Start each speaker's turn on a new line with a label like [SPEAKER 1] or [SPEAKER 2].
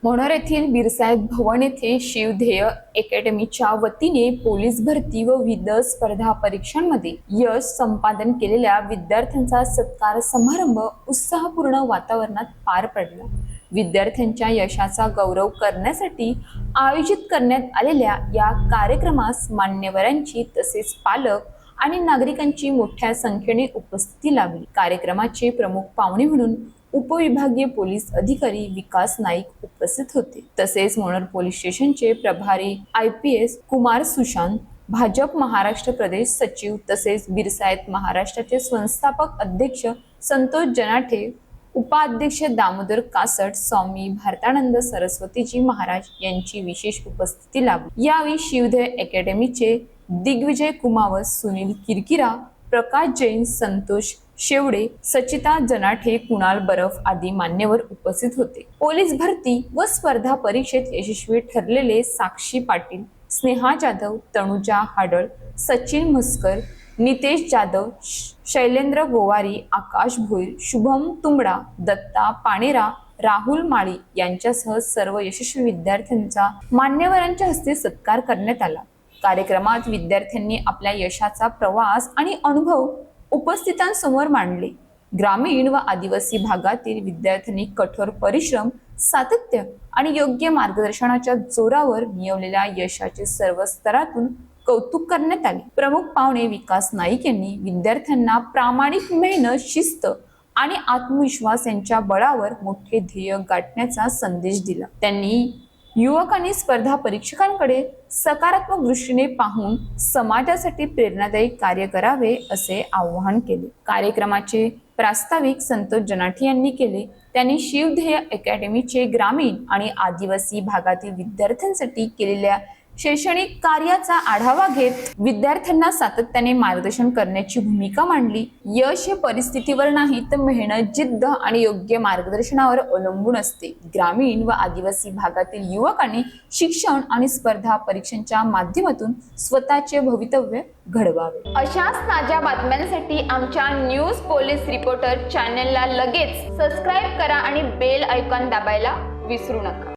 [SPEAKER 1] मनोर येथील बीरसाहेब भवन येथे शिवध्येय अकॅडमीच्या वतीने पोलीस भरती व विविध स्पर्धा परीक्षांमध्ये यश संपादन केलेल्या विद्यार्थ्यांचा सत्कार समारंभ उत्साहपूर्ण वातावरणात पार पडला। विद्यार्थ्यांच्या यशाचा गौरव करण्यासाठी आयोजित करण्यात आलेल्या या कार्यक्रमास मान्यवरांची तसेच पालक आणि नागरिकांची मोठ्या संख्येने उपस्थिती लाभली। कार्यक्रमाचे प्रमुख पाहुणे म्हणून उपविभागीय पोलीस अधिकारी विकास नाईक उपस्थित होते। तसेच मनोर पोलीस स्टेशनचे प्रभारी IPS कुमार सुशांत, भाजप महाराष्ट्र प्रदेश सचिव तसेच बीरसाहेब महाराष्ट्राचे संस्थापक अध्यक्ष संतोष जनाठे, उपाध्यक्ष दामोदर कासट, स्वामी भारतानंद सरस्वतीजी महाराज यांची विशेष उपस्थिती लाभली। यावेळी शिवध्येय अकॅडमीचे दिग्विजय कुमावत, सुनील किरकिरा, प्रकाश जैन, संतोष शेवडे, सचिता जनाठे, कुणाल बरफ आदी मान्यवर उपस्थित होते। पोलीस भरती व स्पर्धा परीक्षेत यशस्वी ठरलेले साक्षी पाटील, स्नेहा जाधव, तनुजा हाडळ, सचिन म्हस्कर, नितेश जाधव, शैलेंद्र गोवारी, आकाश भोईर, शुभम तुंबडा, दत्ता पाणेरा, राहुल माळी यांच्यासह सर्व यशस्वी विद्यार्थ्यांचा मान्यवरांच्या हस्ते सत्कार करण्यात आला। कार्यक्रमात विद्यार्थ्यांनी आपल्या यशाचा प्रवास आणि अनुभव उपस्थितांसमोर मांडले। ग्रामीण व आदिवासी भागातील विद्यार्थ्यांनी कठोर परिश्रम, सातत्य आणि योग्य मार्गदर्शनाच्या जोरावर मिळवलेल्या यशाचे सर्व स्तरातून कौतुक करण्यात आले। प्रमुख पाहुणे विकास नाईक यांनी विद्यार्थ्यांना प्रामाणिक मेहनत, शिस्त आणि आत्मविश्वास यांच्या बळावर मोठे ध्येय गाठण्याचा संदेश दिला। त्यांनी युवकांनी स्पर्धा परीक्षकांकडे सकारात्मक दृष्टीने पाहून समाजासाठी प्रेरणादायी कार्य करावे असे आवाहन केले। कार्यक्रमाचे प्रास्ताविक संतोष जनाठे यांनी केले। त्यांनी शिवध्येय अकॅडमीचे ग्रामीण आणि आदिवासी भागातील विद्यार्थ्यांसाठी केलेल्या शैक्षणिक कार्याचा आढावा घेत विद्यार्थ्यांना सातत्याने मार्गदर्शन करण्याची भूमिका मांडली। यश हे परिस्थितीवर नाही तर मेहनत, जिद्द आणि योग्य मार्गदर्शनावर अवलंबून असते। ग्रामीण व आदिवासी भागातील युवकांनी शिक्षण आणि स्पर्धा परीक्षांच्या माध्यमातून स्वतःचे भवितव्य घडवावे। अशाच ताज्या बातम्यांसाठी आमच्या न्यूज पोलीस रिपोर्टर चॅनलला लगेच सबस्क्राईब करा आणि बेल आयकॉन दाबायला विसरू नका।